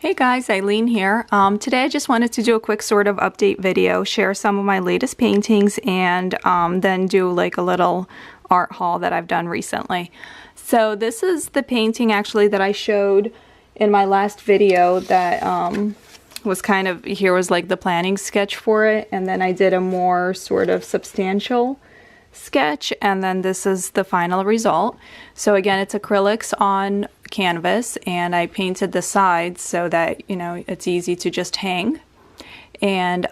Hey guys, Eileen here. Today I just wanted to do a quick sort of update video, share some of my latest paintings, and then do like a little art haul that I've done recently. So this is the painting actually that I showed in my last video that was kind of, here was like the planning sketch for it, and then I did a more sort of substantial sketch, and then this is the final result. So again, it's acrylics on canvas, and I painted the sides so that, you know, it's easy to just hang. And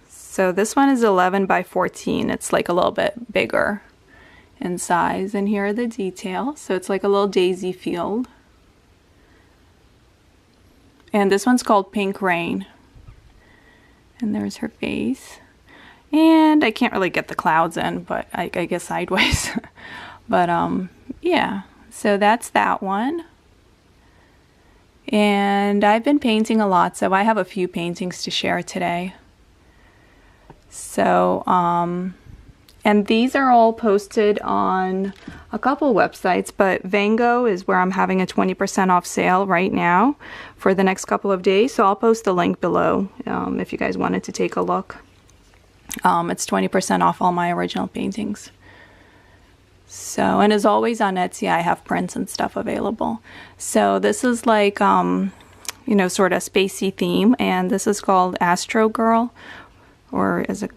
so this one is 11 by 14. It's like a little bit bigger in size, and here are the details. So it's like a little daisy field. And this one's called Pink Rain, and there's her face. And I can't really get the clouds in, but I guess sideways. But yeah, so that's that one. And I've been painting a lot, so I have a few paintings to share today. So and these are all posted on a couple websites, but Vango is where I'm having a 20% off sale right now for the next couple of days. So I'll post the link below if you guys wanted to take a look. It's 20% off all my original paintings. So, and as always on Etsy, I have prints and stuff available. So this is like, you know, sort of spacey theme, and this is called Astro Girl, or is it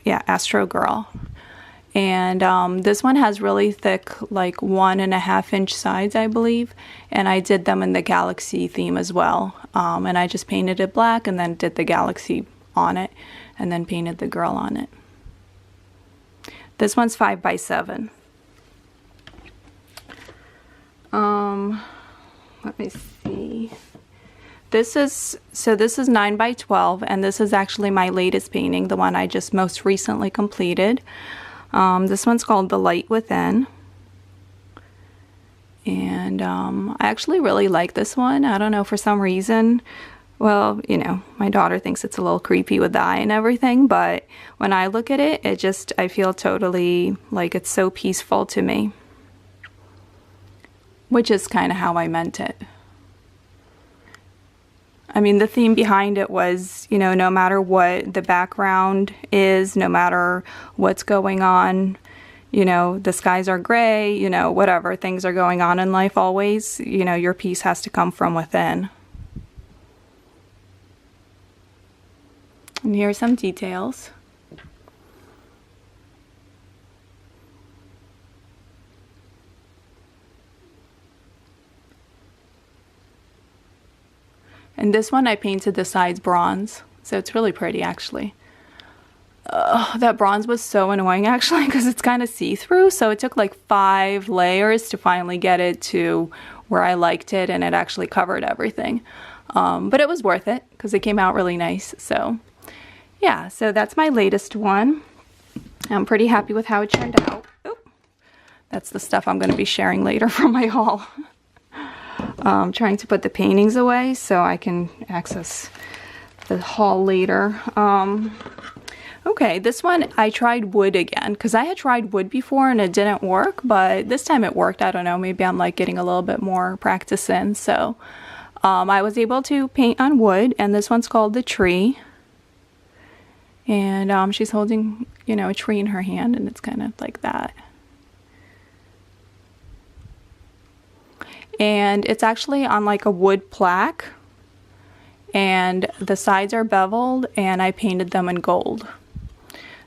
yeah, Astro Girl. And this one has really thick, like 1.5 inch sides, I believe, and I did them in the galaxy theme as well. And I just painted it black and then did the galaxy on it, and then painted the girl on it. This one's 5 by 7. Let me see. This is 9 by 12, and this is actually my latest painting, the one I just most recently completed. This one's called The Light Within. And I actually really like this one. I don't know, for some reason. Well, you know, my daughter thinks it's a little creepy with the eye and everything, but when I look at it, I feel totally like it's so peaceful to me. Which is kind of how I meant it. I mean, the theme behind it was, you know, no matter what the background is, no matter what's going on, you know, the skies are gray, you know, whatever things are going on in life always, you know, your peace has to come from within. And here are some details. And this one I painted the sides bronze, so it's really pretty actually. That bronze was so annoying actually because it's kind of see-through, so it took like 5 layers to finally get it to where I liked it, and it actually covered everything. But it was worth it because it came out really nice. So yeah, so that's my latest one. I'm pretty happy with how it turned out. Oh, that's the stuff I'm going to be sharing later from my haul. Trying to put the paintings away so I can access the haul later. Okay, this one I tried wood again because I had tried wood before and it didn't work, but this time it worked. I don't know, maybe I'm like getting a little bit more practice in. So I was able to paint on wood, and this one's called The Tree. And she's holding, you know, a tree in her hand, and it's kind of like that. And it's actually on like a wood plaque, and the sides are beveled, and I painted them in gold.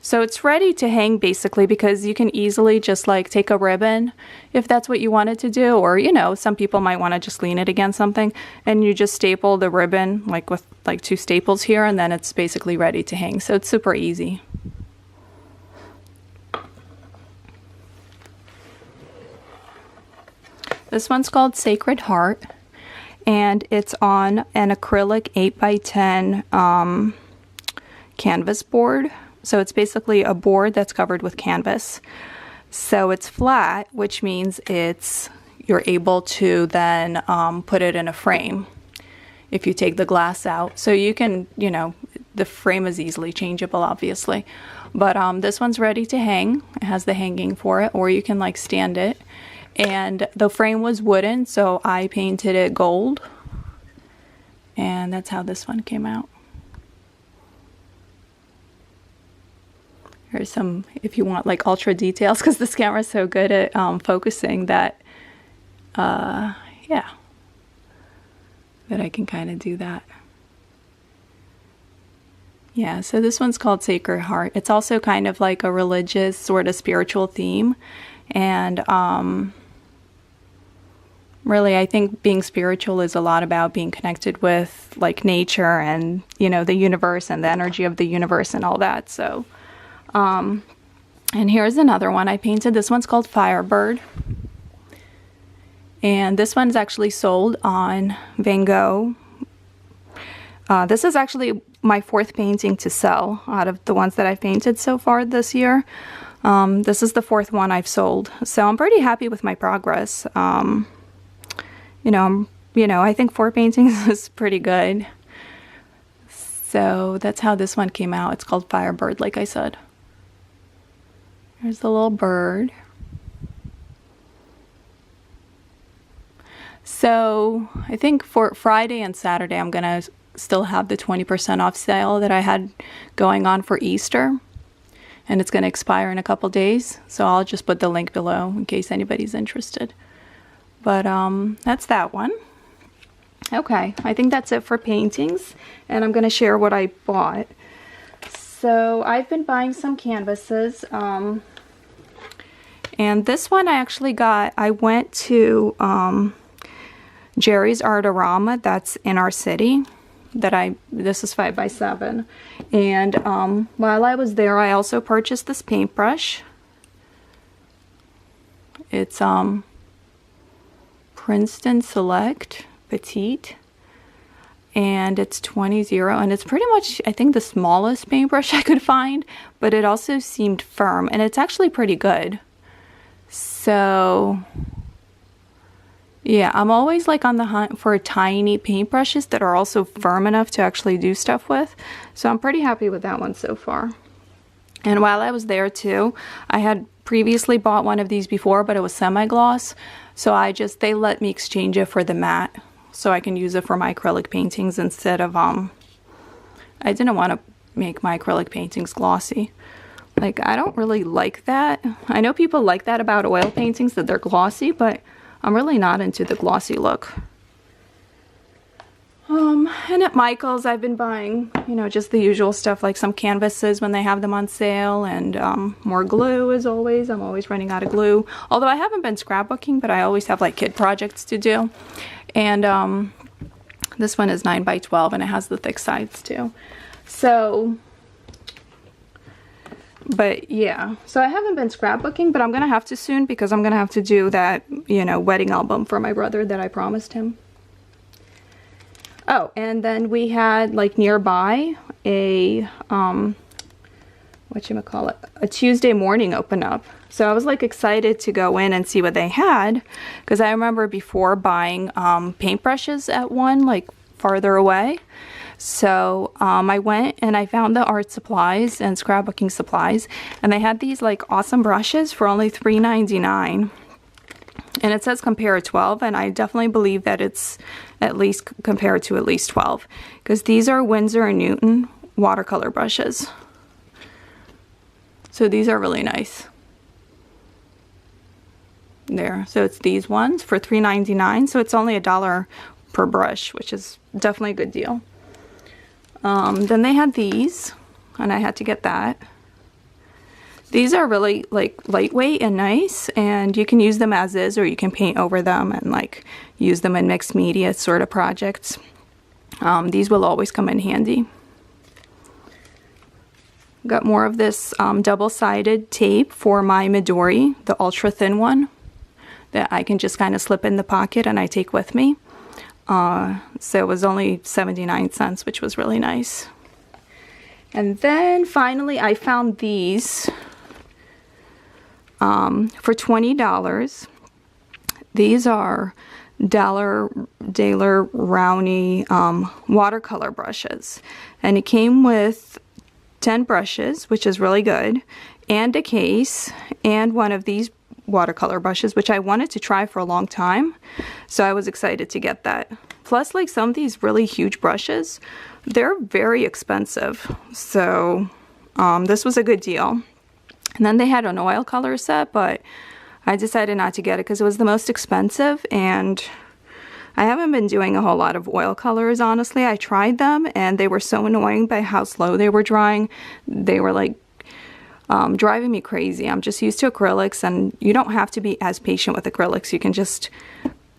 So it's ready to hang basically, because you can easily just like take a ribbon if that's what you wanted to do, or, you know, some people might want to just lean it against something, and you just staple the ribbon like with like 2 staples here, and then it's basically ready to hang. So it's super easy. This one's called Sacred Heart, and it's on an acrylic 8 by 10 canvas board. So it's basically a board that's covered with canvas. So it's flat, which means you're able to then put it in a frame if you take the glass out. So you can, you know, the frame is easily changeable, obviously. But this one's ready to hang. It has the hanging for it, or you can like stand it. And the frame was wooden, so I painted it gold. And that's how this one came out. Here's some, if you want like ultra details, because this camera is so good at focusing that, yeah, that I can kind of do that. Yeah, so this one's called Sacred Heart. It's also kind of like a religious sort of spiritual theme. And really, I think being spiritual is a lot about being connected with like nature and, you know, the universe and the energy of the universe and all that. So, and here's another one I painted. This one's called Firebird. And this one's actually sold on Van Gogh. This is actually my 4th painting to sell out of the ones that I've painted so far this year. This is the 4th one I've sold. So I'm pretty happy with my progress. You know, I think 4 paintings is pretty good. So that's how this one came out. It's called Firebird, like I said. There's the little bird. So I think for Friday and Saturday, I'm going to still have the 20% off sale that I had going on for Easter. And it's going to expire in a couple days. So I'll just put the link below in case anybody's interested. But that's that one. Okay, I think that's it for paintings. And I'm going to share what I bought. So I've been buying some canvases. And this one I actually got, I went to Jerry's Artarama, that's in our city. This is 5x7. And while I was there, I also purchased this paintbrush. It's Princeton Select Petite, and it's 20 and it's pretty much, I think, the smallest paintbrush I could find, but it also seemed firm, and it's actually pretty good. So yeah, I'm always like on the hunt for tiny paintbrushes that are also firm enough to actually do stuff with. So I'm pretty happy with that one so far. And while I was there too, I had previously bought one of these before, but it was semi-gloss. So they let me exchange it for the matte so I can use it for my acrylic paintings instead of, I didn't want to make my acrylic paintings glossy. Like, I don't really like that. I know people like that about oil paintings, that they're glossy, but I'm really not into the glossy look. And at Michael's, I've been buying, you know, just the usual stuff, like some canvases when they have them on sale, and more glue as always. I'm always running out of glue. Although I haven't been scrapbooking, but I always have like kid projects to do. And this one is 9x12, and it has the thick sides too. So, but yeah, so I haven't been scrapbooking, but I'm gonna have to soon, because I'm gonna have to do that, you know, wedding album for my brother that I promised him. Oh, and then we had like nearby a whatchamacallit, a Tuesday morning open up. So I was like excited to go in and see what they had, because I remember before buying paintbrushes at one like farther away. So I went and I found the art supplies and scrapbooking supplies, and they had these like awesome brushes for only $3.99. And it says compare 12, and I definitely believe that it's at least compared to at least 12, because these are Winsor & Newton watercolor brushes. So these are really nice. There, so it's these ones for $3.99, so it's only $1 per brush, which is definitely a good deal. Then they had these, and I had to get that. These are really like lightweight and nice, and you can use them as is, or you can paint over them and like use them in mixed media sort of projects. These will always come in handy. Got more of this double-sided tape for my Midori, the ultra thin one that I can just kind of slip in the pocket and I take with me. So it was only 79 cents, which was really nice. And then finally I found these for $20. These are Daler Rowney watercolor brushes, and it came with 10 brushes, which is really good, and a case, and one of these watercolor brushes, which I wanted to try for a long time. So I was excited to get that. Plus, like, some of these really huge brushes, they're very expensive. So this was a good deal. And then they had an oil color set, but I decided not to get it because it was the most expensive, and I haven't been doing a whole lot of oil colors, honestly. I tried them and they were so annoying by how slow they were drying. They were like driving me crazy. I'm just used to acrylics, and you don't have to be as patient with acrylics. You can just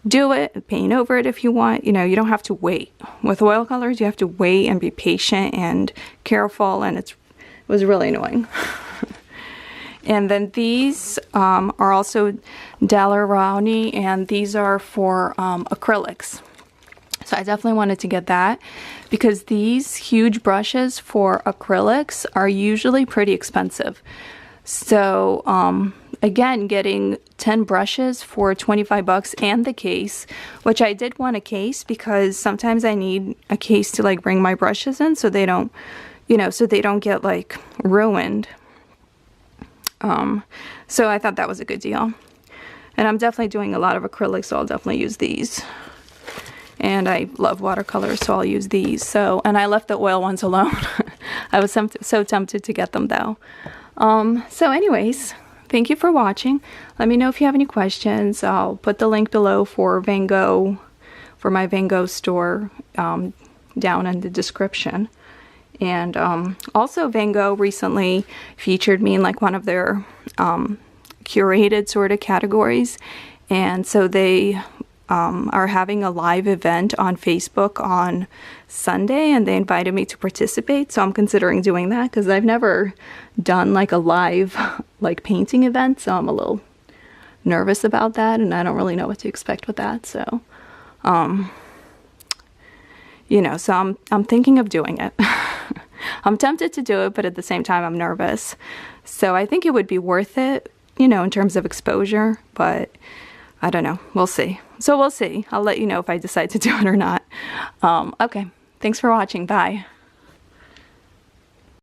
do it, paint over it if you want. You know, you don't have to wait. With oil colors, you have to wait and be patient and careful, and it was really annoying. And then these are also Daler-Rowney, and these are for acrylics. So I definitely wanted to get that because these huge brushes for acrylics are usually pretty expensive. So again, getting 10 brushes for 25 bucks and the case, which I did want a case because sometimes I need a case to like bring my brushes in so they don't, you know, so they don't get like ruined. So I thought that was a good deal. And I'm definitely doing a lot of acrylics, so I'll definitely use these. And I love watercolors, so I'll use these. So, and I left the oil ones alone. I was so tempted to get them though. So anyways, thank you for watching. Let me know if you have any questions. I'll put the link below for Van Gogh, for my Van Gogh store, down in the description. And also Van Gogh recently featured me in like one of their curated sort of categories. And so they are having a live event on Facebook on Sunday, and they invited me to participate. So I'm considering doing that because I've never done like a live like painting event. So I'm a little nervous about that, and I don't really know what to expect with that. So, you know, so I'm thinking of doing it. I'm tempted to do it, but at the same time, I'm nervous. So I think it would be worth it, you know, in terms of exposure, but I don't know. We'll see. So we'll see. I'll let you know if I decide to do it or not. Okay. Thanks for watching. Bye.